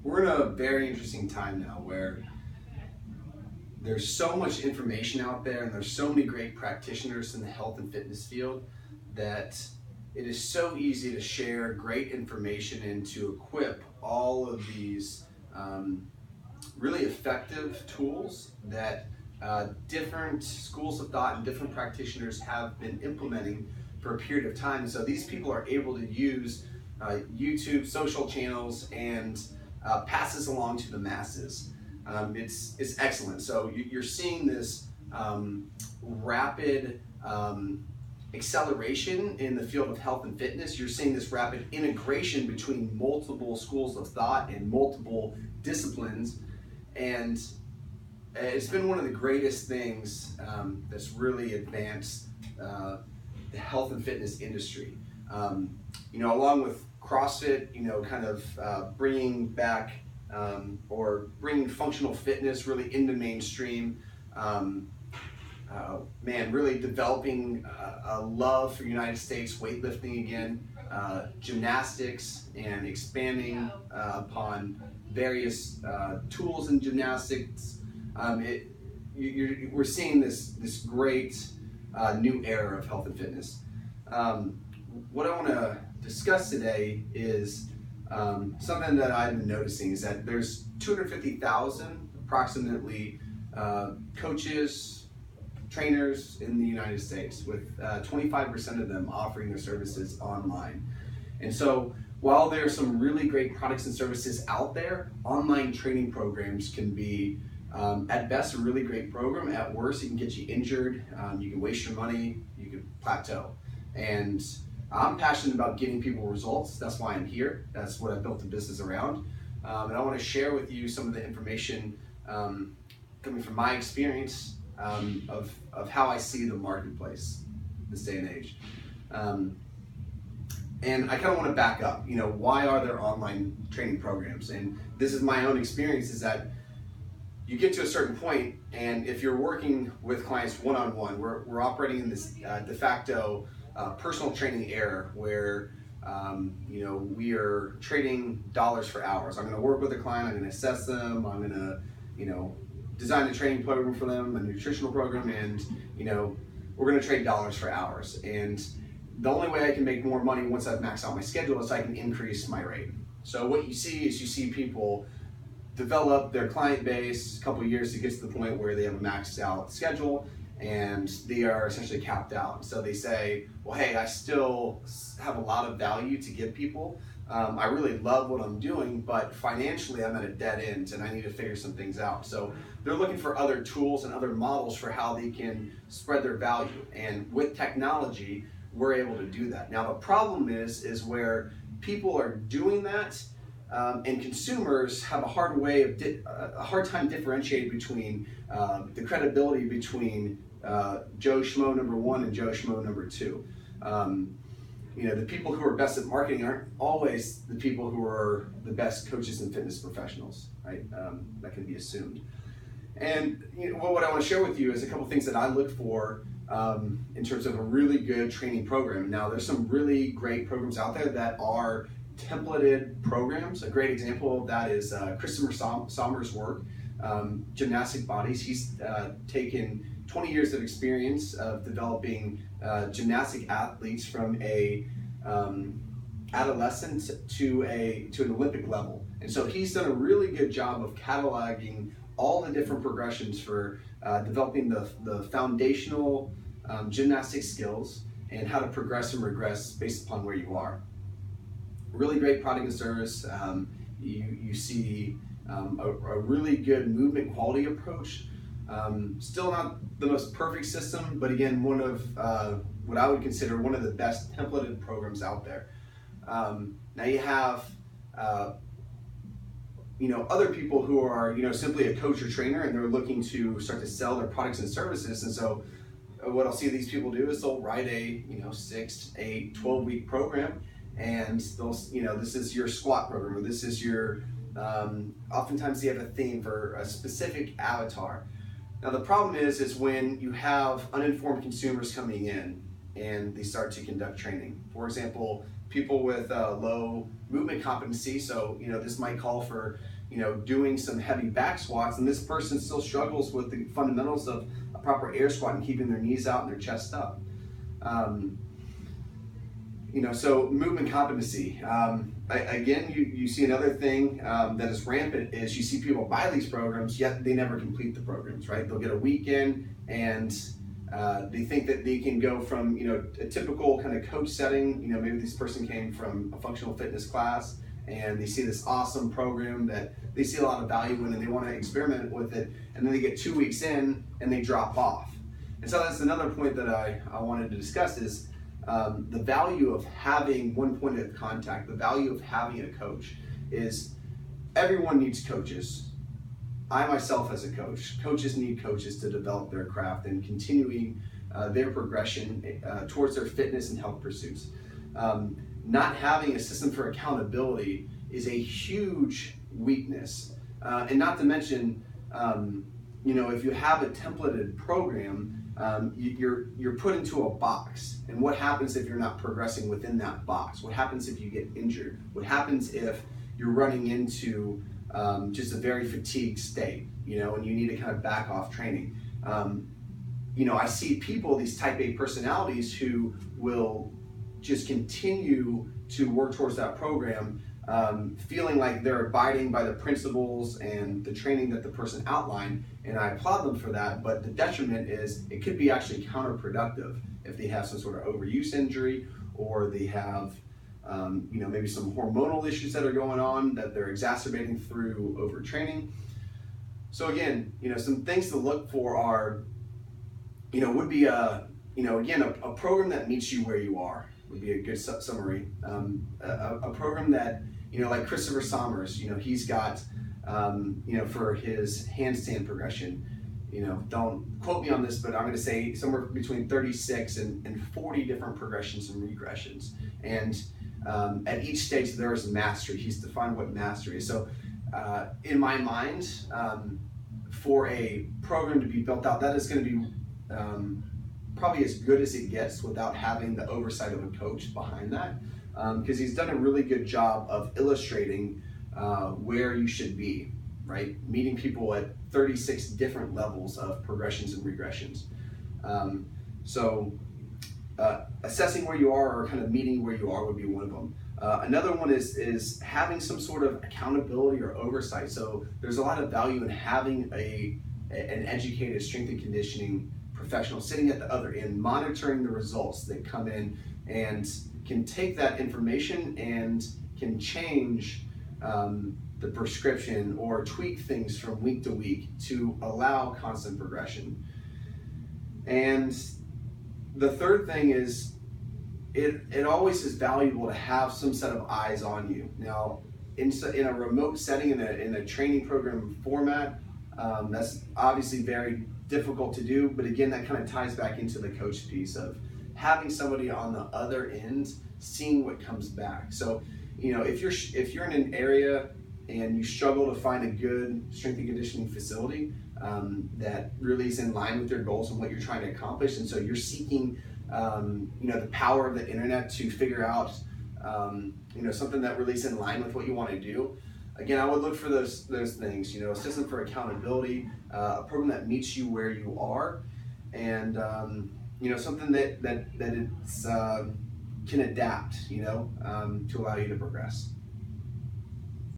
We're in a very interesting time now where there's so much information out there and there's so many great practitioners in the health and fitness field that it is so easy to share great information and to equip all of these really effective tools that different schools of thought and different practitioners have been implementing for a period of time. And so these people are able to use YouTube, social channels, and pass this along to the masses. It's excellent. So you're seeing this rapid acceleration in the field of health and fitness. You're seeing this rapid integration between multiple schools of thought and multiple disciplines. And it's been one of the greatest things that's really advanced the health and fitness industry. Along with CrossFit, kind of bringing back or bringing functional fitness really into mainstream. Really developing a love for United States weightlifting again, gymnastics, and expanding upon various tools in gymnastics. We're seeing this great new era of health and fitness. What I want to discuss today is something that I've been noticing is that there's 250,000 approximately coaches, trainers in the United States, with 25% of them offering their services online. And so while there are some really great products and services out there, online training programs can be at best a really great program. At worst, it can get you injured, you can waste your money, you can plateau. And I'm passionate about getting people results. That's why I'm here. That's what I built the business around. And I want to share with you some of the information coming from my experience of how I see the marketplace this day and age. And I kind of want to back up, why are there online training programs? And this is my own experience, is that you get to a certain point, and if you're working with clients one-on-one, we're operating in this de facto personal training era where we are trading dollars for hours. I'm going to work with a client, I'm going to assess them, I'm going to design a training program for them, a nutritional program, and we're going to trade dollars for hours. And the only way I can make more money once I've maxed out my schedule is I can increase my rate. So what you see people develop their client base a couple of years to get to the point where they have a maxed out schedule and they are essentially capped out. So they say, well, hey, I still have a lot of value to give people. I really love what I'm doing, but financially I'm at a dead end and I need to figure some things out. So they're looking for other tools and other models for how they can spread their value. And with technology, we're able to do that. Now the problem is where people are doing that and consumers have a hard time differentiating between the credibility between Joe Schmo number one and Joe Schmo number two. The people who are best at marketing aren't always the people who are the best coaches and fitness professionals, right? That can be assumed. And what I want to share with you is a couple things that I look for in terms of a really good training program. Now, there's some really great programs out there that are templated programs. A great example of that is Christopher Sommer's work, Gymnastic Bodies. He's taken 20 years of experience of developing gymnastic athletes from a adolescent to an Olympic level. And so he's done a really good job of cataloging all the different progressions for developing the foundational gymnastic skills and how to progress and regress based upon where you are. Really great product and service. You see a really good movement quality approach. Still not the most perfect system, but again, one of what I would consider one of the best templated programs out there. Now you have other people who are simply a coach or trainer and they're looking to start to sell their products and services. And so what I'll see these people do is they'll write a 6, 8, 12-week program, and they'll this is your squat program, or this is your oftentimes they have a theme for a specific avatar. Now the problem is when you have uninformed consumers coming in and they start to conduct training. For example, people with low movement competency. So, this might call for, doing some heavy back squats, and this person still struggles with the fundamentals of a proper air squat and keeping their knees out and their chest up. So movement competency. Again, you see another thing that is rampant is you see people buy these programs, yet they never complete the programs, right? They'll get a weekend and they think that they can go from, a typical kind of coach setting, maybe this person came from a functional fitness class and they see this awesome program that they see a lot of value in and they want to experiment with it, and then they get 2 weeks in and they drop off. And so that's another point that I wanted to discuss is the value of having one point of contact, the value of having a coach is everyone needs coaches. I myself as a coach, coaches need coaches to develop their craft and continuing their progression towards their fitness and health pursuits. Not having a system for accountability is a huge weakness. And not to mention, if you have a templated program, you're put into a box, and what happens if you're not progressing within that box? What happens if you get injured? What happens if you're running into just a very fatigued state, and you need to kind of back off training? I see people, these type A personalities, who will just continue to work towards that program, feeling like they're abiding by the principles and the training that the person outlined, and I applaud them for that, but the detriment is it could be actually counterproductive if they have some sort of overuse injury, or they have maybe some hormonal issues that are going on that they're exacerbating through overtraining. So again, some things to look for are, would be a program that meets you where you are would be a good summary. A program that, like Christopher Sommers, he's got, for his handstand progression, don't quote me on this, but I'm going to say somewhere between 36 and 40 different progressions and regressions. And at each stage there is mastery. He's defined what mastery is. So in my mind, for a program to be built out, that is going to be probably as good as it gets without having the oversight of a coach behind that, because he's done a really good job of illustrating where you should be, right? Meeting people at 36 different levels of progressions and regressions. Assessing where you are, or kind of meeting where you are, would be one of them. Another one is having some sort of accountability or oversight. So there's a lot of value in having an educated strength and conditioning professional sitting at the other end, monitoring the results that come in, and can take that information and can change the prescription or tweak things from week to week to allow constant progression. And the third thing is it always is valuable to have some set of eyes on you. Now, in a remote setting, in a training program format, that's obviously very difficult to do, but again, that kind of ties back into the coach piece of having somebody on the other end seeing what comes back. So, if you're in an area and you struggle to find a good strength and conditioning facility that really is in line with your goals and what you're trying to accomplish, and so you're seeking the power of the internet to figure out something that really is in line with what you want to do. Again, I would look for those things, a system for accountability, a program that meets you where you are, and something that it's can adapt, to allow you to progress.